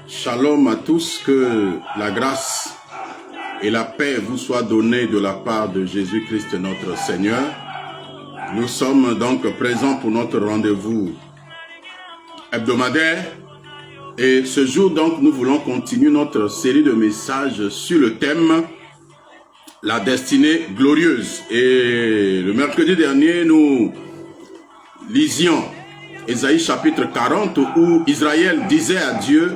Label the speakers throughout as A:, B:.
A: Shalom à tous, que la grâce et la paix vous soient données de la part de Jésus-Christ notre Seigneur. Nous sommes donc présents pour notre rendez-vous hebdomadaire et ce jour donc nous voulons continuer notre série de messages sur le thème la destinée glorieuse. Et le mercredi dernier nous lisions Ésaïe chapitre 40 où Israël disait à Dieu,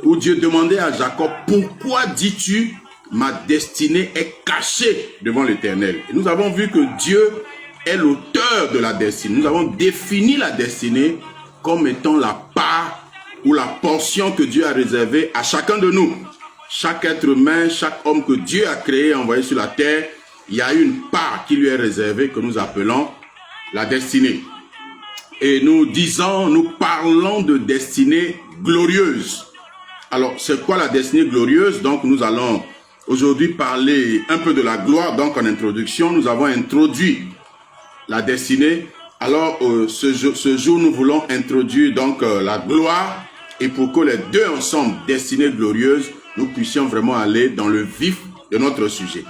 A: où Dieu demandait à Jacob, pourquoi dis-tu, ma destinée est cachée devant l'Éternel? Et nous avons vu que Dieu est l'auteur de la destinée. Nous avons défini la destinée comme étant la part ou la portion que Dieu a réservée à chacun de nous. Chaque être humain, chaque homme que Dieu a créé, envoyé sur la terre, il y a une part qui lui est réservée que nous appelons la destinée. Et nous parlons de destinée glorieuse. Alors, c'est quoi la destinée glorieuse? Donc, nous allons aujourd'hui parler un peu de la gloire. Donc, en introduction, nous avons introduit la destinée. Alors, ce jour, nous voulons introduire donc la gloire. Et pour que les deux ensemble, destinée glorieuse, nous puissions vraiment aller dans le vif de notre sujet.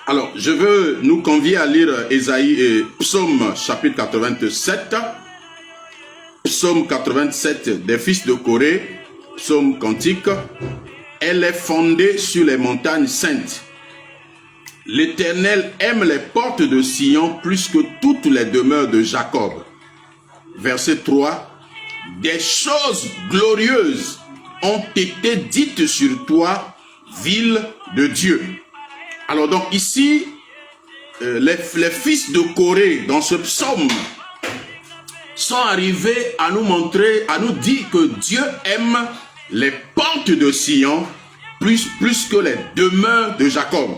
A: Alors, je veux nous convier à lire Ésaïe et Psaume chapitre 87. Psaume 87 des fils de Corée. Psaume cantique, elle est fondée sur les montagnes saintes. L'Éternel aime les portes de Sion plus que toutes les demeures de Jacob. Verset 3, des choses glorieuses ont été dites sur toi, ville de Dieu. Alors donc ici, les fils de Corée dans ce psaume sont arrivés à nous montrer, à nous dire que Dieu aime les portes de Sion plus que les demeures de Jacob.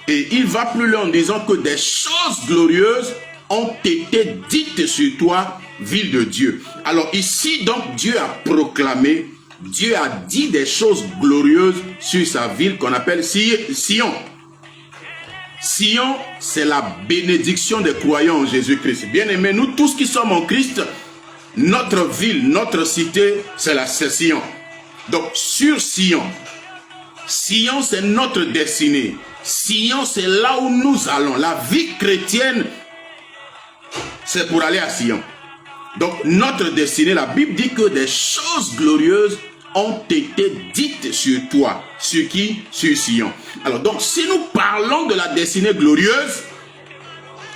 A: Et il va plus loin en disant que des choses glorieuses ont été dites sur toi, ville de Dieu. Alors ici donc Dieu a proclamé, Dieu a dit des choses glorieuses sur sa ville qu'on appelle Sion. Sion, c'est la bénédiction des croyants en Jésus-Christ. Bien-aimés, nous tous qui sommes en Christ, notre ville, notre cité, c'est Sion. Donc, sur Sion, Sion, c'est notre destinée. Sion, c'est là où nous allons. La vie chrétienne, c'est pour aller à Sion. Donc, notre destinée, la Bible dit que des choses glorieuses ont été dites sur toi. Sur qui? Sur Sion. Alors donc, si nous parlons de la destinée glorieuse,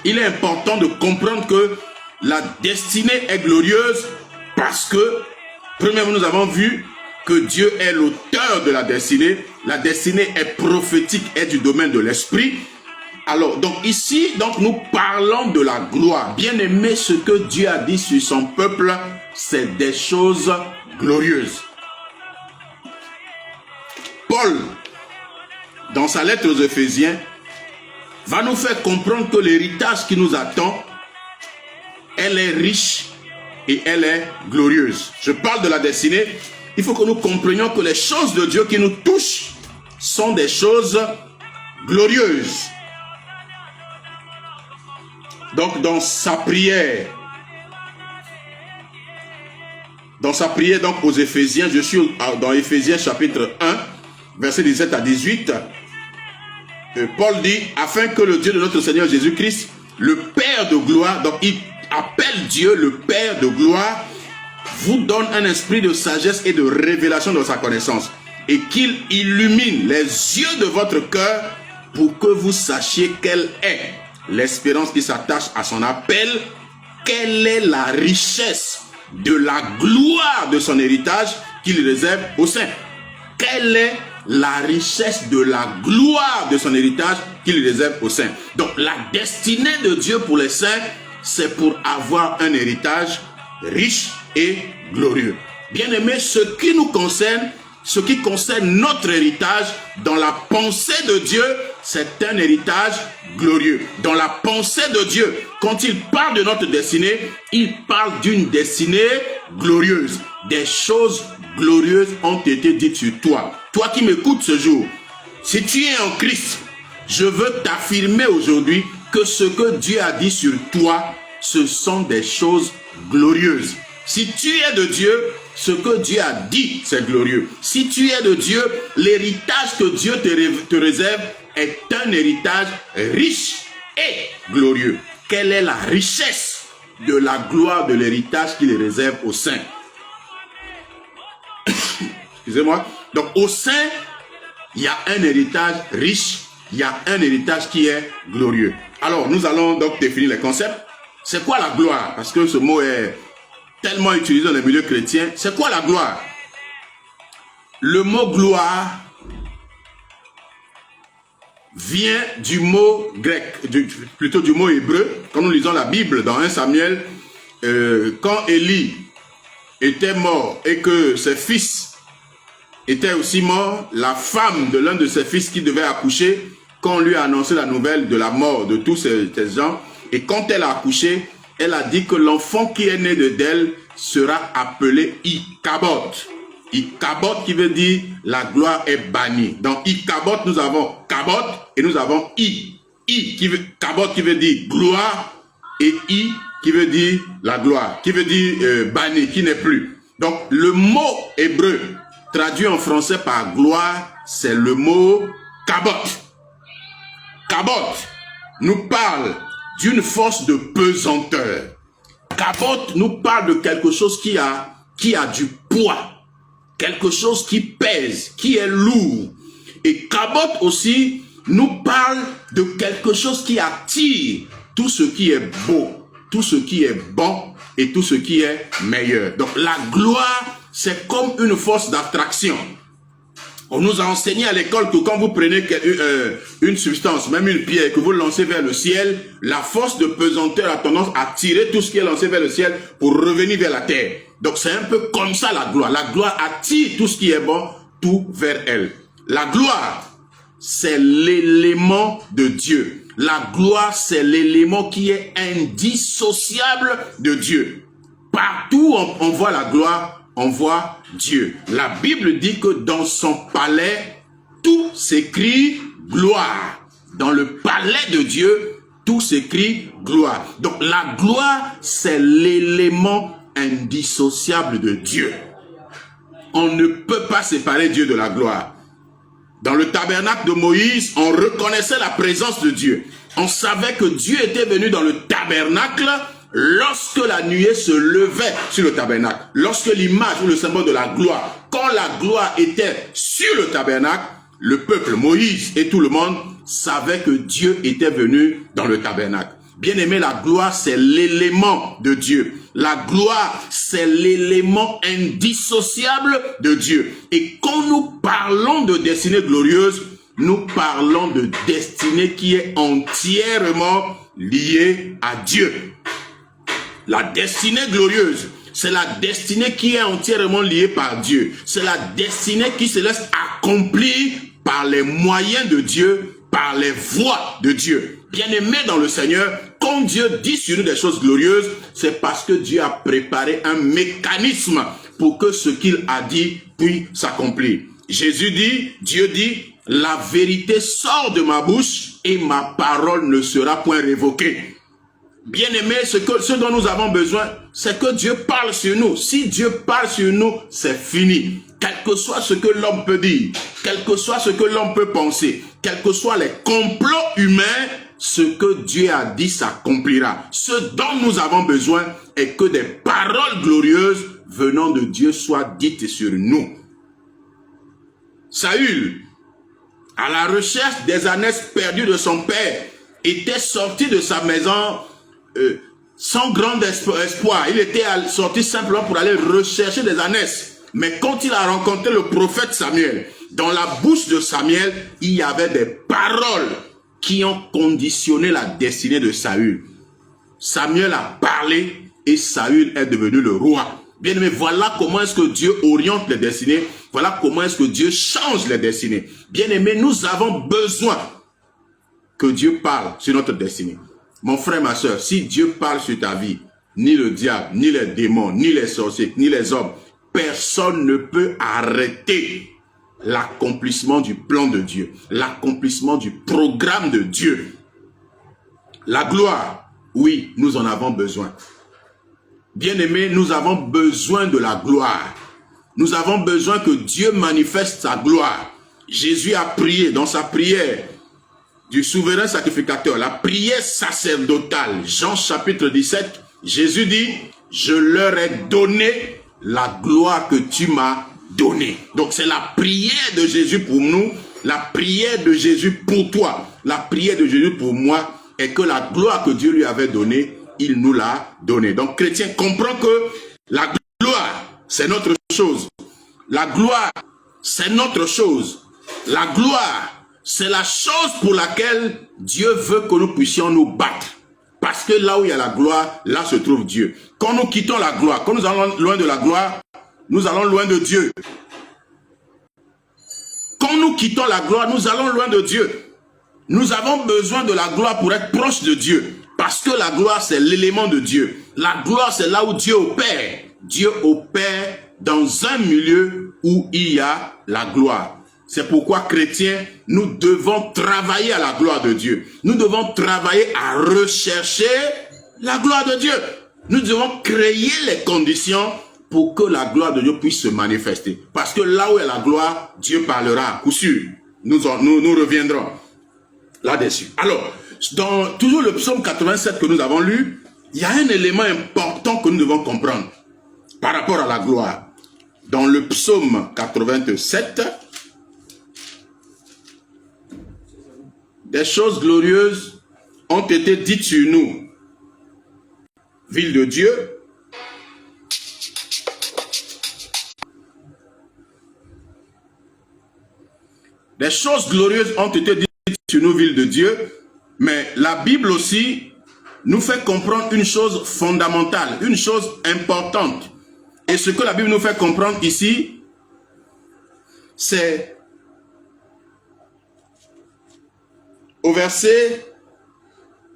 A: il est important de comprendre que la destinée est glorieuse parce que, premièrement, nous avons vu que Dieu est l'auteur de la destinée. La destinée est prophétique, est du domaine de l'esprit. Alors, donc ici, donc nous parlons de la gloire. Bien aimé, ce que Dieu a dit sur son peuple, c'est des choses glorieuses. Paul, dans sa lettre aux Éphésiens, va nous faire comprendre que l'héritage qui nous attend, elle est riche et elle est glorieuse. Je parle de la destinée. Il faut que nous comprenions que les choses de Dieu qui nous touchent sont des choses glorieuses. Donc, dans sa prière donc aux Éphésiens, je suis dans Éphésiens chapitre 1, verset 17 à 18, Paul dit, afin que le Dieu de notre Seigneur Jésus-Christ, le Père de gloire, donc il appelle Dieu le Père de gloire, vous donne un esprit de sagesse et de révélation de sa connaissance, et qu'il illumine les yeux de votre cœur pour que vous sachiez quelle est l'espérance qui s'attache à son appel, quelle est la richesse de la gloire de son héritage qu'il réserve aux saints. Quelle est la richesse de la gloire de son héritage qu'il réserve aux saints. Donc la destinée de Dieu pour les saints, c'est pour avoir un héritage riche et glorieux. Bien-aimés, ce qui nous concerne, ce qui concerne notre héritage, dans la pensée de Dieu, c'est un héritage glorieux. Dans la pensée de Dieu, quand il parle de notre destinée, il parle d'une destinée glorieuse. Des choses glorieuses ont été dites sur toi. Toi qui m'écoutes ce jour, si tu es en Christ, je veux t'affirmer aujourd'hui que ce que Dieu a dit sur toi, ce sont des choses glorieuses. Si tu es de Dieu, ce que Dieu a dit, c'est glorieux. Si tu es de Dieu, l'héritage que Dieu te réserve est un héritage riche et glorieux. Quelle est la richesse de la gloire de l'héritage qu'il réserve aux saints? Excusez-moi. Donc aux saints, il y a un héritage riche, il y a un héritage qui est glorieux. Alors nous allons donc définir les concepts. C'est quoi la gloire? Parce que ce mot est tellement utilisé dans les milieux chrétiens. C'est quoi la gloire? Le mot gloire vient du mot grec, plutôt du mot hébreu. Quand nous lisons la Bible dans 1 Samuel, quand Élie était mort et que ses fils étaient aussi morts, la femme de l'un de ses fils qui devait accoucher, quand on lui a annoncé la nouvelle de la mort de tous ces gens, et quand elle a accouché, elle a dit que l'enfant qui est né d'elle sera appelé Ichabod. Ichabod qui veut dire la gloire est bannie. Dans Ichabod, nous avons Kabod et nous avons Kabod qui veut dire gloire et I qui veut dire la gloire, qui veut dire banni, qui n'est plus. Donc le mot hébreu traduit en français par gloire, c'est le mot Kabod. Kabod nous parle d'une force de pesanteur. Kabod nous parle de quelque chose qui a du poids. Quelque chose qui pèse, qui est lourd. Et Kabod aussi nous parle de quelque chose qui attire tout ce qui est beau, tout ce qui est bon et tout ce qui est meilleur. Donc la gloire, c'est comme une force d'attraction. On nous a enseigné à l'école que quand vous prenez une substance, même une pierre, que vous lancez vers le ciel, la force de pesanteur a tendance à tirer tout ce qui est lancé vers le ciel pour revenir vers la terre. Donc c'est un peu comme ça la gloire. La gloire attire tout ce qui est bon, tout vers elle. La gloire, c'est l'élément de Dieu. La gloire, c'est l'élément qui est indissociable de Dieu. Partout où on voit la gloire, on voit Dieu. La Bible dit que dans son palais, tout s'écrit gloire. Dans le palais de Dieu, tout s'écrit gloire. Donc la gloire, c'est l'élément indissociable de Dieu. On ne peut pas séparer Dieu de la gloire. Dans le tabernacle de Moïse, on reconnaissait la présence de Dieu. On savait que Dieu était venu dans le tabernacle lorsque la nuée se levait sur le tabernacle. Lorsque l'image ou le symbole de la gloire, quand la gloire était sur le tabernacle, le peuple, Moïse et tout le monde savaient que Dieu était venu dans le tabernacle. Bien-aimé, la gloire, c'est l'élément de Dieu. La gloire, c'est l'élément indissociable de Dieu. Et quand nous parlons de destinée glorieuse, nous parlons de destinée qui est entièrement liée à Dieu. La destinée glorieuse, c'est la destinée qui est entièrement liée par Dieu. C'est la destinée qui se laisse accomplir par les moyens de Dieu, par les voies de Dieu. Bien-aimés dans le Seigneur, quand Dieu dit sur nous des choses glorieuses, c'est parce que Dieu a préparé un mécanisme pour que ce qu'il a dit puisse s'accomplir. Jésus dit, Dieu dit, la vérité sort de ma bouche et ma parole ne sera point révoquée. Bien-aimés, ce dont nous avons besoin, c'est que Dieu parle sur nous. Si Dieu parle sur nous, c'est fini. Quel que soit ce que l'homme peut dire, quel que soit ce que l'homme peut penser, quels que soient les complots humains, ce que Dieu a dit s'accomplira. Ce dont nous avons besoin est que des paroles glorieuses venant de Dieu soient dites sur nous. Saül, à la recherche des ânesses perdues de son père, était sorti de sa maison sans grand espoir. Il était sorti simplement pour aller rechercher des ânesses. Mais quand il a rencontré le prophète Samuel, dans la bouche de Samuel, il y avait des paroles qui ont conditionné la destinée de Saül. Samuel a parlé et Saül est devenu le roi. Bien-aimé, voilà comment est-ce que Dieu oriente les destinées. Voilà comment est-ce que Dieu change les destinées. Bien-aimé, nous avons besoin que Dieu parle sur notre destinée. Mon frère, ma soeur, si Dieu parle sur ta vie, ni le diable, ni les démons, ni les sorciers, ni les hommes, personne ne peut arrêter l'accomplissement du plan de Dieu, l'accomplissement du programme de Dieu. La gloire, oui, nous en avons besoin. Bien-aimés, nous avons besoin de la gloire. nous avons besoin que Dieu manifeste sa gloire. Jésus a prié dans sa prière du souverain sacrificateur, la prière sacerdotale. Jean chapitre 17, Jésus dit, je leur ai donné la gloire que tu m'as donnée. Donc c'est la prière de Jésus pour nous, la prière de Jésus pour toi, la prière de Jésus pour moi, et que la gloire que Dieu lui avait donnée, il nous l'a donnée. Donc chrétien, comprend que la gloire, c'est notre chose. La gloire, c'est notre chose. La gloire, c'est la chose pour laquelle Dieu veut que nous puissions nous battre. Parce que là où il y a la gloire, là se trouve Dieu. Quand nous quittons la gloire, quand nous allons loin de la gloire, nous allons loin de Dieu. Quand nous quittons la gloire, nous allons loin de Dieu. Nous avons besoin de la gloire pour être proche de Dieu. Parce que la gloire, c'est l'élément de Dieu. La gloire, c'est là où Dieu opère. Dieu opère dans un milieu où il y a la gloire. C'est pourquoi, chrétiens, nous devons travailler à la gloire de Dieu. Nous devons travailler à rechercher la gloire de Dieu. Nous devons créer les conditions pour que la gloire de Dieu puisse se manifester. Parce que là où est la gloire, Dieu parlera à coup sûr. Nous reviendrons là-dessus. Alors, dans toujours le psaume 87 que nous avons lu, il y a un élément important que nous devons comprendre par rapport à la gloire. Dans le psaume 87, des choses glorieuses ont été dites sur nous. Ville de Dieu, des choses glorieuses ont été dites sur nous, ville de Dieu, mais la Bible aussi nous fait comprendre une chose fondamentale, une chose importante. Et ce que la Bible nous fait comprendre ici, c'est au verset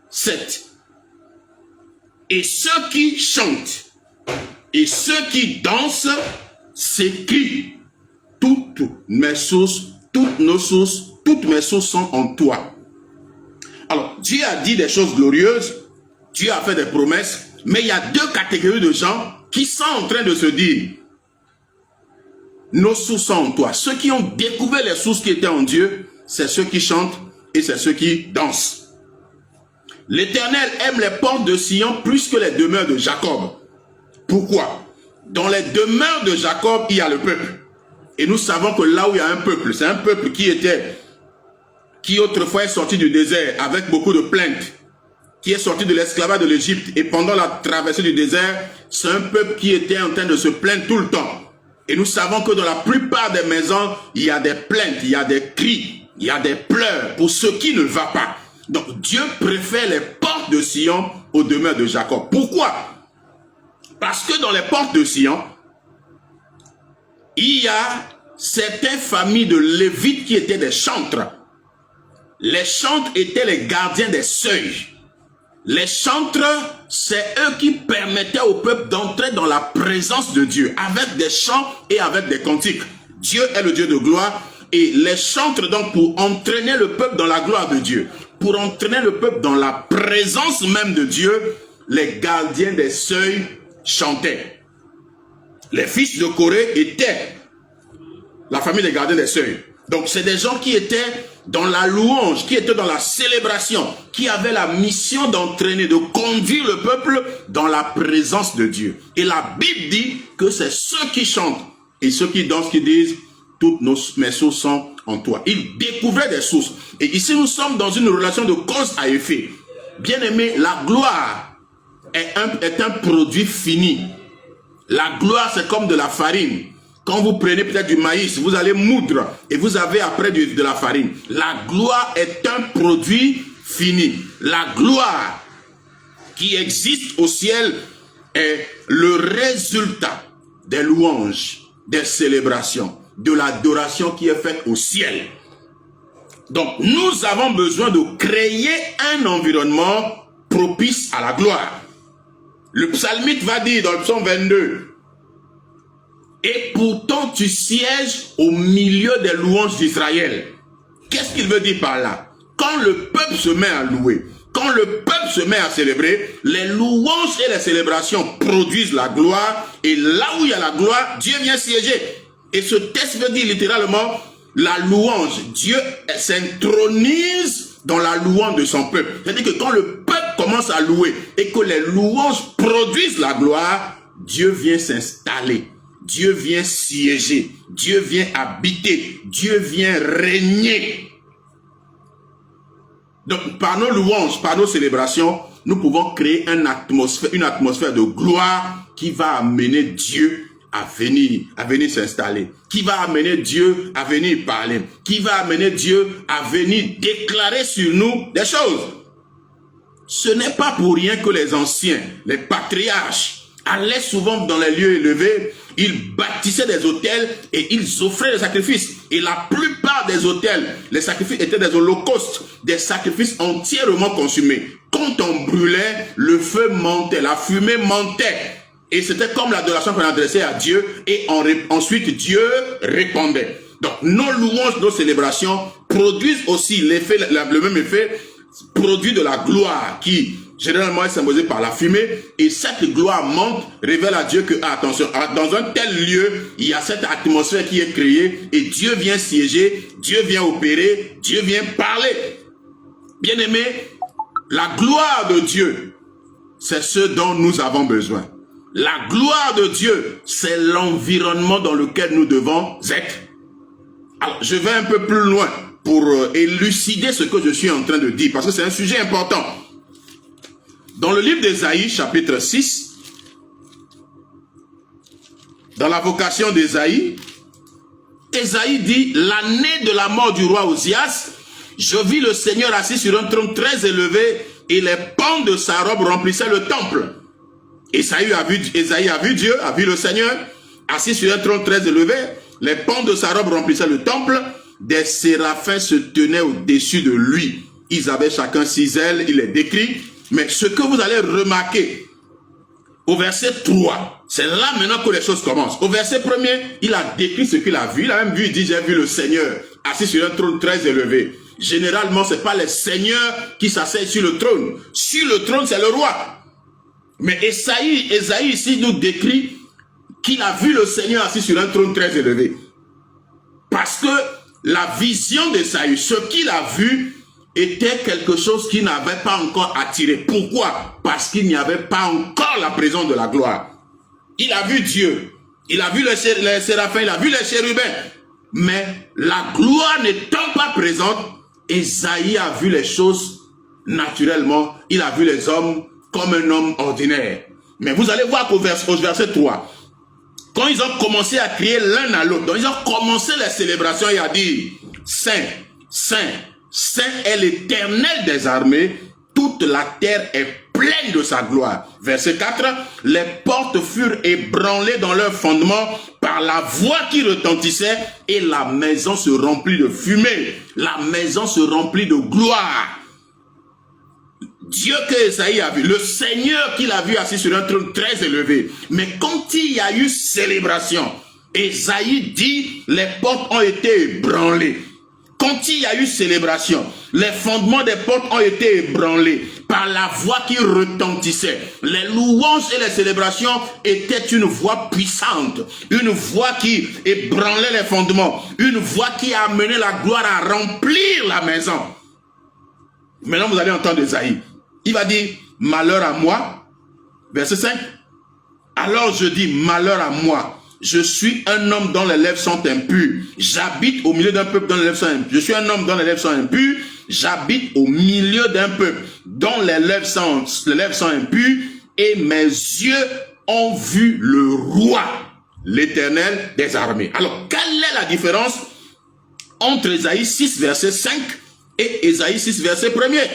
A: 7. Et ceux qui chantent et ceux qui dansent s'écrient, toutes mes sources, toutes nos sources, toutes mes sources sont en toi. Alors, Dieu a dit des choses glorieuses, Dieu a fait des promesses, mais il y a deux catégories de gens qui sont en train de se dire, nos sources sont en toi. Ceux qui ont découvert les sources qui étaient en Dieu, c'est ceux qui chantent et c'est ceux qui dansent. L'Éternel aime les portes de Sion plus que les demeures de Jacob. Pourquoi? Dans les demeures de Jacob, il y a le peuple. Et nous savons que là où il y a un peuple, c'est un peuple qui autrefois est sorti du désert avec beaucoup de plaintes, qui est sorti de l'esclavage de l'Égypte. Et pendant la traversée du désert, c'est un peuple qui était en train de se plaindre tout le temps. Et nous savons que dans la plupart des maisons, il y a des plaintes, il y a des cris, il y a des pleurs pour ce qui ne va pas. Donc Dieu préfère les portes de Sion aux demeures de Jacob. Pourquoi? Parce que dans les portes de Sion, il y a certaines familles de Lévites qui étaient des chantres. Les chantres étaient les gardiens des seuils. Les chantres, c'est eux qui permettaient au peuple d'entrer dans la présence de Dieu avec des chants et avec des cantiques. Dieu est le Dieu de gloire et les chantres donc pour entraîner le peuple dans la gloire de Dieu, pour entraîner le peuple dans la présence même de Dieu, les gardiens des seuils chantaient. Les fils de Corée étaient la famille des gardiens des seuils. Donc c'est des gens qui étaient dans la louange, qui étaient dans la célébration, qui avaient la mission d'entraîner, de conduire le peuple dans la présence de Dieu. Et la Bible dit que c'est ceux qui chantent et ceux qui dansent qui disent « Toutes mes sources sont en toi ». Ils découvraient des sources. Et ici nous sommes dans une relation de cause à effet. Bien aimé, la gloire est un produit fini. La gloire c'est comme de la farine. Quand vous prenez peut-être du maïs, vous allez moudre et vous avez après de la farine. La gloire est un produit fini. La gloire qui existe au ciel est le résultat des louanges, des célébrations, de l'adoration qui est faite au ciel. Donc nous avons besoin de créer un environnement propice à la gloire. Le psalmiste va dire dans le psaume 22, et pourtant tu sièges au milieu des louanges d'Israël. Qu'est-ce qu'il veut dire par là? Quand le peuple se met à louer, quand le peuple se met à célébrer, les louanges et les célébrations produisent la gloire Et là où il y a la gloire, Dieu vient siéger. Et ce texte veut dire littéralement la louange. Dieu s'intronise dans la louange de son peuple. C'est-à-dire que quand le peuple commence à louer et que les louanges produisent la gloire, Dieu vient s'installer. Dieu vient siéger. Dieu vient habiter. Dieu vient régner. Donc, par nos louanges, par nos célébrations, nous pouvons créer une atmosphère de gloire qui va amener Dieu à venir s'installer, qui va amener Dieu à venir parler, qui va amener Dieu à venir déclarer sur nous des choses. Ce n'est pas pour rien que les anciens, les patriarches, allaient souvent dans les lieux élevés, ils bâtissaient des autels et ils offraient des sacrifices. Et la plupart des autels, les sacrifices étaient des holocaustes, des sacrifices entièrement consumés. Quand on brûlait, le feu montait, la fumée montait. Et c'était comme l'adoration qu'on adressait à Dieu et ensuite Dieu répondait. Donc nos louanges, nos célébrations produisent aussi l'effet, le même effet, produit de la gloire qui généralement est symbolisée par la fumée, et cette gloire monte, révèle à Dieu que, attention, dans un tel lieu, il y a cette atmosphère qui est créée et Dieu vient siéger, Dieu vient opérer, Dieu vient parler. Bien-aimés, la gloire de Dieu, c'est ce dont nous avons besoin. La gloire de Dieu, c'est l'environnement dans lequel nous devons être. Alors, je vais un peu plus loin pour élucider ce que je suis en train de dire, parce que c'est un sujet important. Dans le livre d'Ésaïe, chapitre 6, dans la vocation d'Ésaïe, Ésaïe dit, l'année de la mort du roi Osias, je vis le Seigneur assis sur un trône très élevé et les pans de sa robe remplissaient le temple. Ésaïe a vu Dieu, a vu le Seigneur, assis sur un trône très élevé, les pans de sa robe remplissaient le temple, des séraphins se tenaient au-dessus de lui. Ils avaient chacun 6 ailes, il est décrit, mais ce que vous allez remarquer, au verset 3, c'est là maintenant que les choses commencent. Au verset 1er, il a décrit ce qu'il a vu, il a même vu, il dit, j'ai vu le Seigneur, assis sur un trône très élevé. Généralement, ce n'est pas les seigneurs qui s'asseyent sur le trône. Sur le trône, c'est le roi. Mais Ésaïe ici nous décrit qu'il a vu le Seigneur assis sur un trône très élevé. Parce que la vision d'Ésaïe, ce qu'il a vu, était quelque chose qui n'avait pas encore attiré. Pourquoi? Parce qu'il n'y avait pas encore la présence de la gloire. Il a vu Dieu, il a vu les séraphins, il a vu les chérubins. Mais la gloire n'étant pas présente, Ésaïe a vu les choses naturellement. Il a vu les hommes comme un homme ordinaire. Mais vous allez voir qu'au verset 3, quand ils ont commencé à crier l'un à l'autre, donc ils ont commencé les célébrations et à dire, Saint, Saint, Saint est l'Éternel des armées, toute la terre est pleine de sa gloire. Verset 4, les portes furent ébranlées dans leur fondement par la voix qui retentissait et la maison se remplit de fumée. La maison se remplit de gloire. Dieu que Ésaïe a vu, le Seigneur qu'il a vu assis sur un trône très élevé. Mais quand il y a eu célébration, Ésaïe dit, les portes ont été ébranlées. Quand il y a eu célébration, les fondements des portes ont été ébranlés par la voix qui retentissait. Les louanges et les célébrations étaient une voix puissante, une voix qui ébranlait les fondements, une voix qui a amené la gloire à remplir la maison. Maintenant, vous allez entendre Ésaïe. Il va dire, malheur à moi, verset 5. Alors je dis, malheur à moi. Je suis un homme dont les lèvres sont impures. J'habite au milieu d'un peuple dont les lèvres sont impures. Je suis un homme dont les lèvres sont impures. J'habite au milieu d'un peuple dont les lèvres sont impures. Et mes yeux ont vu le roi, l'Éternel des armées. Alors, quelle est la différence entre Ésaïe 6, verset 5 et Ésaïe 6, verset 1er?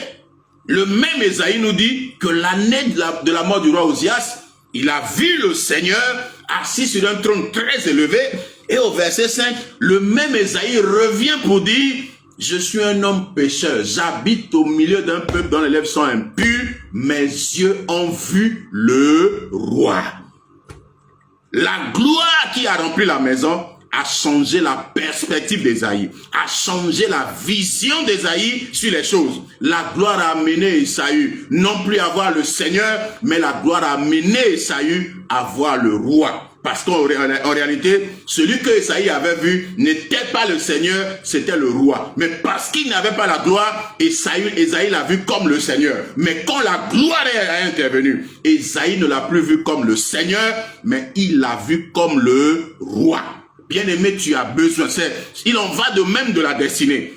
A: Le même Ésaïe nous dit que l'année de la mort du roi Osias, il a vu le Seigneur assis sur un trône très élevé. Et au verset 5, le même Ésaïe revient pour dire, je suis un homme pécheur, j'habite au milieu d'un peuple dont les lèvres sont impures, mes yeux ont vu le roi. La gloire qui a rempli la maison a changé la perspective d'Ésaïe, a changé la vision d'Ésaïe sur les choses. La gloire a amené Ésaïe non plus à voir le Seigneur, mais la gloire a amené Ésaïe à voir le roi. Parce qu'en réalité, celui que Ésaïe avait vu n'était pas le Seigneur, c'était le roi. Mais parce qu'il n'avait pas la gloire, Ésaïe l'a vu comme le Seigneur. Mais quand la gloire est intervenue, Ésaïe ne l'a plus vu comme le Seigneur, mais il l'a vu comme le roi. Bien-aimé, tu as besoin. Il en va de même de la destinée.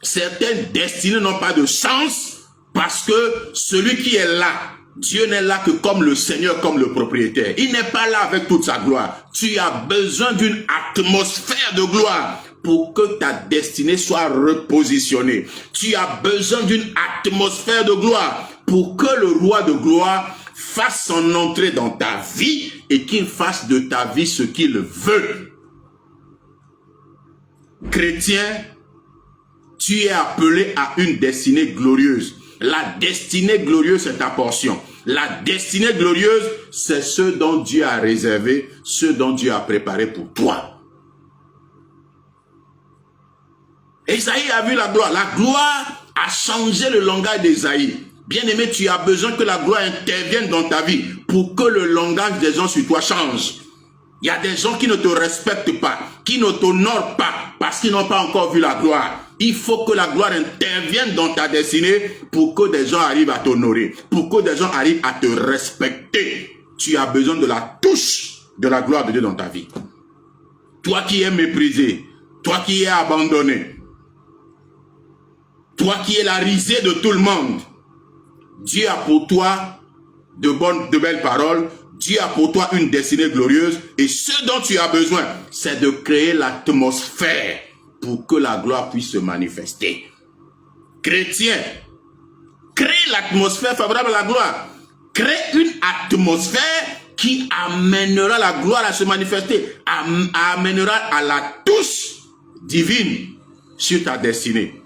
A: Certaines destinées n'ont pas de chance parce que celui qui est là, Dieu n'est là que comme le Seigneur, comme le propriétaire. Il n'est pas là avec toute sa gloire. Tu as besoin d'une atmosphère de gloire pour que ta destinée soit repositionnée. Tu as besoin d'une atmosphère de gloire pour que le roi de gloire fasse son entrée dans ta vie et qu'il fasse de ta vie ce qu'il veut. Chrétien, tu es appelé à une destinée glorieuse. La destinée glorieuse, c'est ta portion. La destinée glorieuse, c'est ce dont Dieu a réservé, ce dont Dieu a préparé pour toi. Ésaïe a vu la gloire. La gloire a changé le langage d'Ésaïe. Bien-aimé, tu as besoin que la gloire intervienne dans ta vie pour que le langage des gens sur toi change. Il y a des gens qui ne te respectent pas, qui ne t'honorent pas parce qu'ils n'ont pas encore vu la gloire. Il faut que la gloire intervienne dans ta destinée pour que des gens arrivent à t'honorer, pour que des gens arrivent à te respecter. Tu as besoin de la touche de la gloire de Dieu dans ta vie. Toi qui es méprisé, toi qui es abandonné, toi qui es la risée de tout le monde, Dieu a pour toi de belles paroles. Dieu a pour toi une destinée glorieuse et ce dont tu as besoin, c'est de créer l'atmosphère pour que la gloire puisse se manifester. Chrétien, crée l'atmosphère favorable à la gloire. Crée une atmosphère qui amènera la gloire à se manifester, amènera à la touche divine sur ta destinée.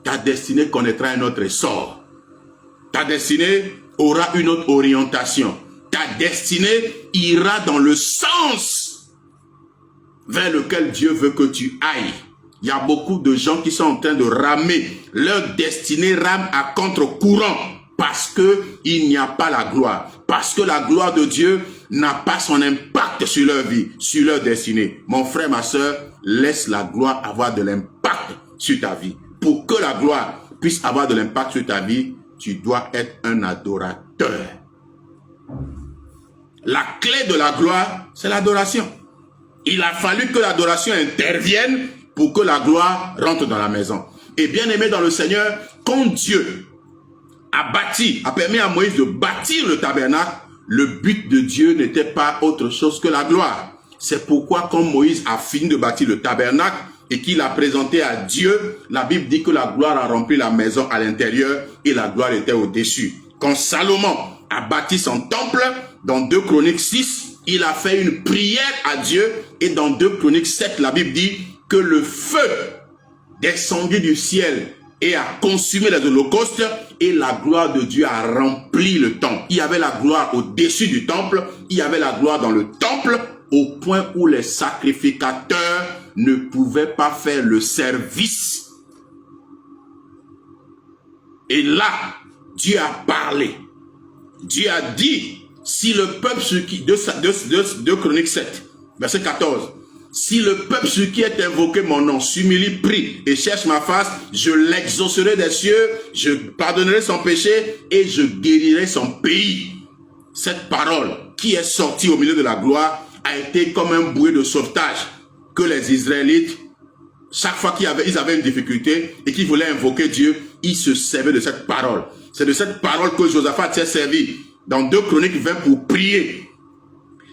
A: Ta destinée connaîtra un autre essor. Ta destinée aura une autre orientation. Ta destinée ira dans le sens vers lequel Dieu veut que tu ailles. Il y a beaucoup de gens qui sont en train de ramer. Leur destinée rame à contre-courant parce qu'il n'y a pas la gloire. Parce que la gloire de Dieu n'a pas son impact sur leur vie, sur leur destinée. Mon frère, ma soeur, laisse la gloire avoir de l'impact sur ta vie. Pour que la gloire puisse avoir de l'impact sur ta vie, tu dois être un adorateur. La clé de la gloire, c'est l'adoration. Il a fallu que l'adoration intervienne pour que la gloire rentre dans la maison. Et bien aimé dans le Seigneur, quand Dieu a permis à Moïse de bâtir le tabernacle, le but de Dieu n'était pas autre chose que la gloire. C'est pourquoi quand Moïse a fini de bâtir le tabernacle et qu'il l'a présenté à Dieu, la Bible dit que la gloire a rempli la maison à l'intérieur et la gloire était au-dessus. Quand Salomon a bâti son temple, dans 2 Chroniques 6, il a fait une prière à Dieu et dans 2 Chroniques 7, la Bible dit que le feu descendit du ciel et a consumé les holocaustes et la gloire de Dieu a rempli le temple. Il y avait la gloire au-dessus du temple, il y avait la gloire dans le temple au point où les sacrificateurs ne pouvaient pas faire le service. Et là, Dieu a parlé. Dieu a dit, si le peuple sur qui, 2 Chroniques 7, verset 14, si le peuple sur qui est invoqué mon nom s'humilie, prie et cherche ma face, je l'exaucerai des cieux, je pardonnerai son péché et je guérirai son pays. Cette parole qui est sortie au milieu de la gloire a été comme un bouée de sauvetage que les Israélites, chaque fois qu'ils avaient une difficulté et qu'ils voulaient invoquer Dieu, ils se servaient de cette parole. C'est de cette parole que Josaphat s'est servi dans 2 Chroniques 20 pour prier.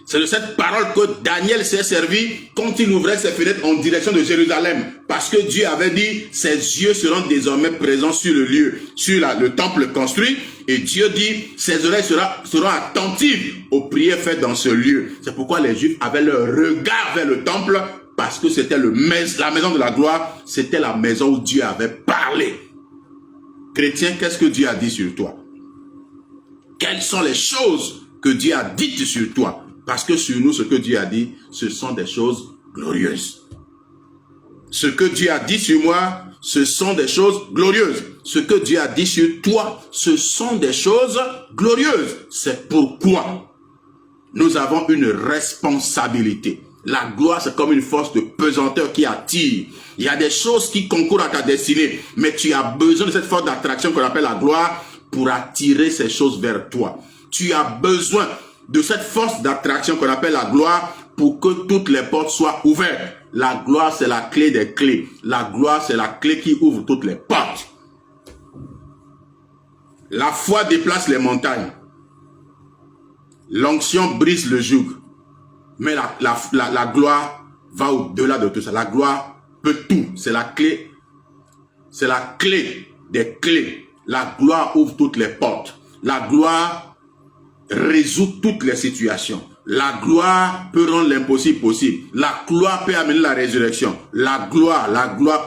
A: C'est de cette parole que Daniel s'est servi quand il ouvrait ses fenêtres en direction de Jérusalem. Parce que Dieu avait dit, ses yeux seront désormais présents sur le lieu, sur le temple construit. Et Dieu dit, ses oreilles seront attentives aux prières faites dans ce lieu. C'est pourquoi les Juifs avaient leur regard vers le temple, parce que c'était la maison de la gloire, c'était la maison où Dieu avait parlé. Chrétien, qu'est-ce que Dieu a dit sur toi? Quelles sont les choses que Dieu a dites sur toi? Parce que sur nous, ce que Dieu a dit, ce sont des choses glorieuses. Ce que Dieu a dit sur moi, ce sont des choses glorieuses. Ce que Dieu a dit sur toi, ce sont des choses glorieuses. C'est pourquoi nous avons une responsabilité. La gloire, c'est comme une force de pesanteur qui attire. Il y a des choses qui concourent à ta destinée, mais tu as besoin de cette force d'attraction qu'on appelle la gloire pour attirer ces choses vers toi. Tu as besoin de cette force d'attraction qu'on appelle la gloire pour que toutes les portes soient ouvertes. La gloire, c'est la clé des clés. La gloire, c'est la clé qui ouvre toutes les portes. La foi déplace les montagnes. L'onction brise le joug. Mais la gloire va au-delà de tout ça. La gloire peut tout. C'est la clé. C'est la clé des clés. La gloire ouvre toutes les portes. La gloire résout toutes les situations. La gloire peut rendre l'impossible possible. La gloire peut amener la résurrection. La gloire,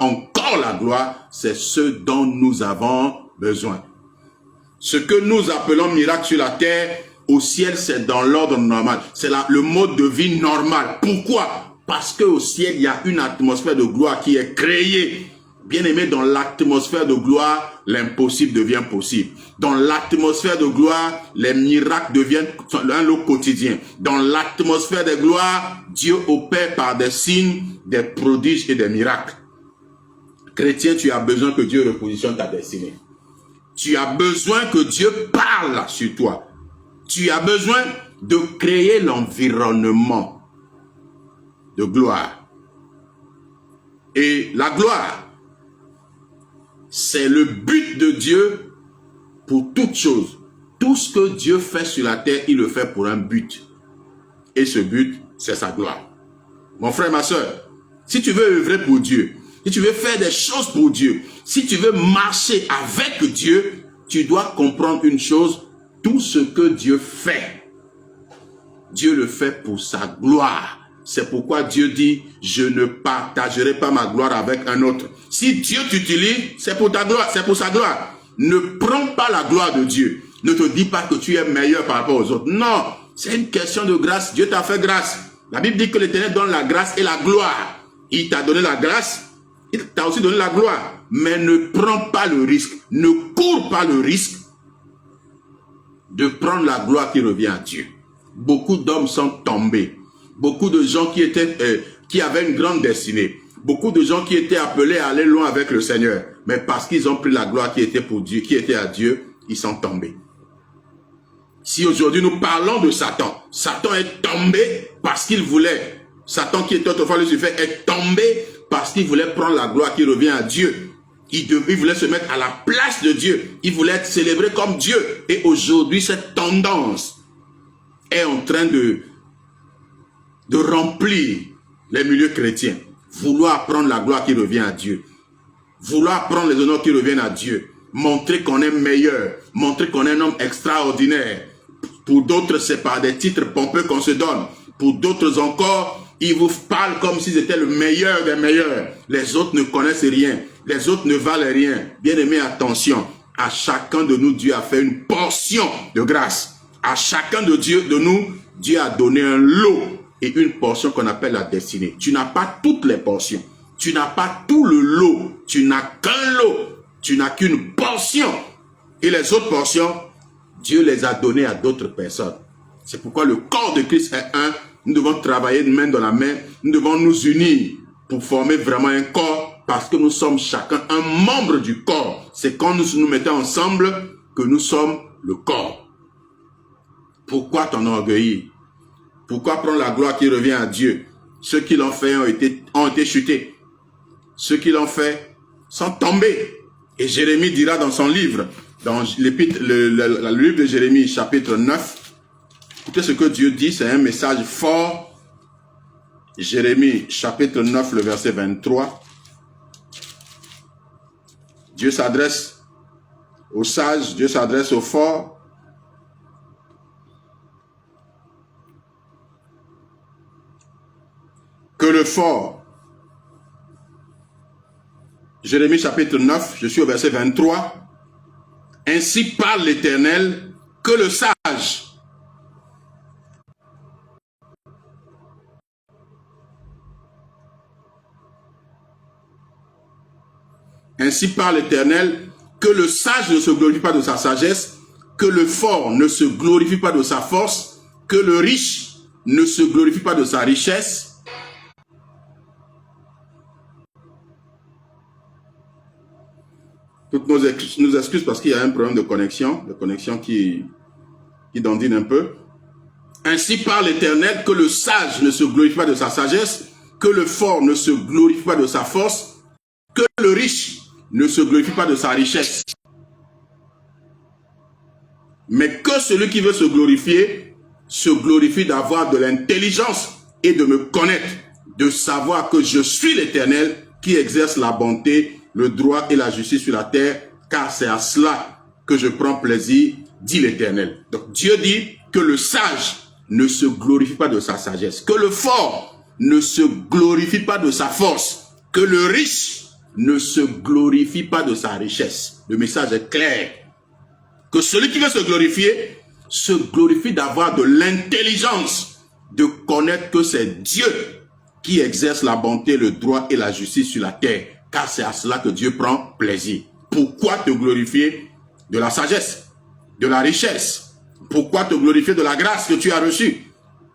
A: encore la gloire, c'est ce dont nous avons besoin. Ce que nous appelons miracle sur la terre, au ciel, c'est dans l'ordre normal. C'est le mode de vie normal. Pourquoi? Parce qu'au ciel, il y a une atmosphère de gloire qui est créée. Bien aimé, dans l'atmosphère de gloire, l'impossible devient possible. Dans l'atmosphère de gloire, les miracles deviennent un lot quotidien. Dans l'atmosphère de gloire, Dieu opère par des signes, des prodiges et des miracles. Chrétien, tu as besoin que Dieu repositionne ta destinée. Tu as besoin que Dieu parle sur toi. Tu as besoin de créer l'environnement de gloire. Et la gloire, c'est le but de Dieu pour toute chose. Tout ce que Dieu fait sur la terre, il le fait pour un but. Et ce but, c'est sa gloire. Mon frère, ma soeur, si tu veux œuvrer pour Dieu, si tu veux faire des choses pour Dieu, si tu veux marcher avec Dieu, tu dois comprendre une chose. Tout ce que Dieu fait, Dieu le fait pour sa gloire. C'est pourquoi Dieu dit, je ne partagerai pas ma gloire avec un autre. Si Dieu t'utilise, c'est pour ta gloire, c'est pour sa gloire. Ne prends pas la gloire de Dieu. Ne te dis pas que tu es meilleur par rapport aux autres. Non, c'est une question de grâce. Dieu t'a fait grâce. La Bible dit que l'Éternel donne la grâce et la gloire. Il t'a donné la grâce, il t'a aussi donné la gloire. Mais ne prends pas le risque, ne cours pas le risque de prendre la gloire qui revient à Dieu. Beaucoup d'hommes sont tombés. Beaucoup de gens qui avaient une grande destinée. Beaucoup de gens qui étaient appelés à aller loin avec le Seigneur. Mais parce qu'ils ont pris la gloire qui était pour Dieu, qui était à Dieu, ils sont tombés. Si aujourd'hui nous parlons de Satan, Satan est tombé parce qu'il voulait. Satan qui était autrefois Lucifer est tombé parce qu'il voulait prendre la gloire qui revient à Dieu. Il voulait se mettre à la place de Dieu. Il voulait être célébré comme Dieu. Et aujourd'hui, cette tendance est en train de remplir les milieux chrétiens. Vouloir prendre la gloire qui revient à Dieu. Vouloir prendre les honneurs qui reviennent à Dieu. Montrer qu'on est meilleur. Montrer qu'on est un homme extraordinaire. Pour d'autres, c'est par des titres pompeux qu'on se donne. Pour d'autres encore, ils vous parlent comme s'ils étaient le meilleur des meilleurs. Les autres ne connaissent rien. Les autres ne valent rien. Bien-aimés, attention. À chacun de nous, Dieu a fait une portion de grâce. À chacun de nous, Dieu a donné un lot et une portion qu'on appelle la destinée. Tu n'as pas toutes les portions. Tu n'as pas tout le lot. Tu n'as qu'un lot. Tu n'as qu'une portion. Et les autres portions, Dieu les a données à d'autres personnes. C'est pourquoi le corps de Christ est un. Nous devons travailler de main dans la main. Nous devons nous unir pour former vraiment un corps. Parce que nous sommes chacun un membre du corps. C'est quand nous nous mettons ensemble que nous sommes le corps. Pourquoi t'enorgueillir? Pourquoi prendre la gloire qui revient à Dieu? Ceux qui l'ont fait ont été chutés. Ceux qui l'ont fait sont tombés. Et Jérémie dira dans son livre, dans le livre de Jérémie, chapitre 9, écoutez ce que Dieu dit, c'est un message fort. Jérémie, chapitre 9, le verset 23. Dieu s'adresse aux sages, Dieu s'adresse aux forts. Que le fort, Jérémie chapitre 9, je suis au verset 23, ainsi parle l'Éternel, que le sage Ainsi parle l'Éternel, que le sage ne se glorifie pas de sa sagesse, que le fort ne se glorifie pas de sa force, que le riche ne se glorifie pas de sa richesse. Toutes nos excuses parce qu'il y a un problème de connexion qui dandine un peu. Ainsi parle l'Éternel, que le sage ne se glorifie pas de sa sagesse, que le fort ne se glorifie pas de sa force, que le riche ne se glorifie pas de sa richesse. Mais que celui qui veut se glorifie d'avoir de l'intelligence et de me connaître, de savoir que je suis l'Éternel qui exerce la bonté, le droit et la justice sur la terre, car c'est à cela que je prends plaisir, dit l'Éternel. Donc Dieu dit que le sage ne se glorifie pas de sa sagesse, que le fort ne se glorifie pas de sa force, que le riche ne se glorifie pas de sa richesse. Le message est clair. Que celui qui veut se glorifie d'avoir de l'intelligence, de connaître que c'est Dieu qui exerce la bonté, le droit et la justice sur la terre, car c'est à cela que Dieu prend plaisir. Pourquoi te glorifier de la sagesse, de la richesse? Pourquoi te glorifier de la grâce que tu as reçue?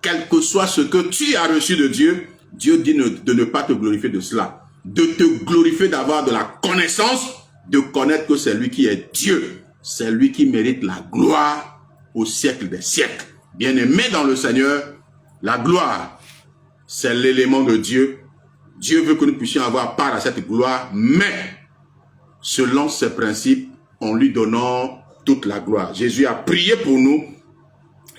A: Quel que soit ce que tu as reçu de Dieu, Dieu dit de ne pas te glorifier de cela. De te glorifier d'avoir de la connaissance, de connaître que c'est lui qui est Dieu. C'est lui qui mérite la gloire au siècle des siècles. Bien-aimé dans le Seigneur, la gloire, c'est l'élément de Dieu. Dieu veut que nous puissions avoir part à cette gloire, mais selon ses principes, en lui donnant toute la gloire. Jésus a prié pour nous.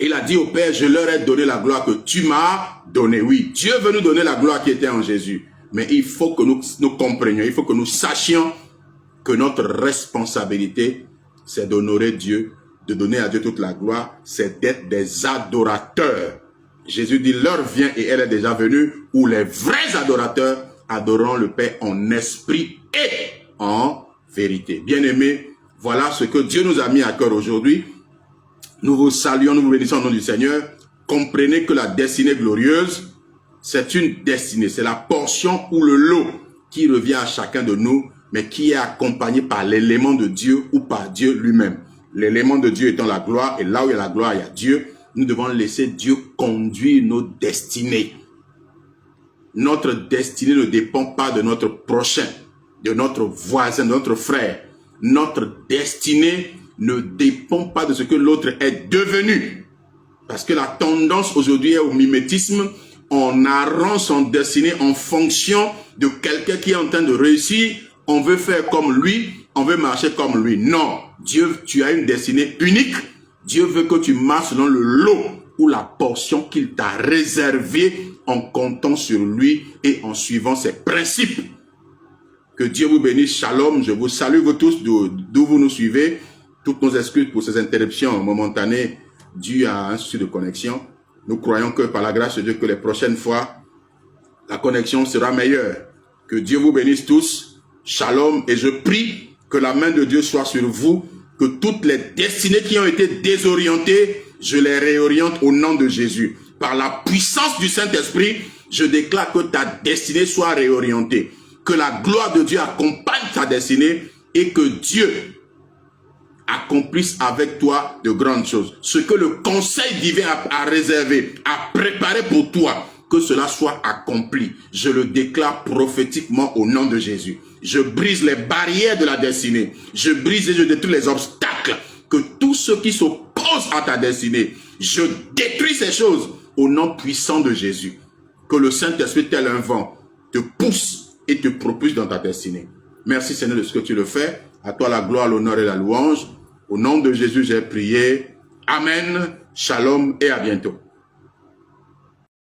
A: Il a dit au Père, je leur ai donné la gloire que tu m'as donnée. Oui, Dieu veut nous donner la gloire qui était en Jésus. Mais il faut que nous comprenions, il faut que nous sachions que notre responsabilité, c'est d'honorer Dieu, de donner à Dieu toute la gloire, c'est d'être des adorateurs. Jésus dit, l'heure vient et elle est déjà venue, où les vrais adorateurs adoreront le Père en esprit et en vérité. Bien-aimés, voilà ce que Dieu nous a mis à cœur aujourd'hui. Nous vous saluons, nous vous bénissons au nom du Seigneur. Comprenez que la destinée glorieuse, c'est une destinée, c'est la portion ou le lot qui revient à chacun de nous, mais qui est accompagné par l'élément de Dieu ou par Dieu lui-même. L'élément de Dieu étant la gloire, et là où il y a la gloire, il y a Dieu. Nous devons laisser Dieu conduire nos destinées. Notre destinée ne dépend pas de notre prochain, de notre voisin, de notre frère. Notre destinée ne dépend pas de ce que l'autre est devenu. Parce que la tendance aujourd'hui est au mimétisme. On arrange son destinée en fonction de quelqu'un qui est en train de réussir. On veut faire comme lui, on veut marcher comme lui. Non, Dieu, tu as une destinée unique. Dieu veut que tu marches selon le lot ou la portion qu'il t'a réservée en comptant sur lui et en suivant ses principes. Que Dieu vous bénisse. Shalom. Je vous salue vous tous d'où vous nous suivez. Toutes nos excuses pour ces interruptions momentanées dues à un souci de connexion. Nous croyons que par la grâce de Dieu, que les prochaines fois, la connexion sera meilleure. Que Dieu vous bénisse tous. Shalom. Et je prie que la main de Dieu soit sur vous. Que toutes les destinées qui ont été désorientées, je les réoriente au nom de Jésus. Par la puissance du Saint-Esprit, je déclare que ta destinée soit réorientée. Que la gloire de Dieu accompagne ta destinée et que Dieu accomplisse avec toi de grandes choses. Ce que le conseil divin a réservé, a préparé pour toi, que cela soit accompli. Je le déclare prophétiquement au nom de Jésus. Je brise les barrières de la destinée. Je brise et je détruis les obstacles. Que tous ceux qui s'opposent à ta destinée, je détruis ces choses au nom puissant de Jésus. Que le Saint-Esprit, tel un vent, te pousse et te propulse dans ta destinée. Merci Seigneur de ce que tu le fais. À toi la gloire, l'honneur et la louange. Au nom de Jésus, j'ai prié. Amen. Shalom et à bientôt.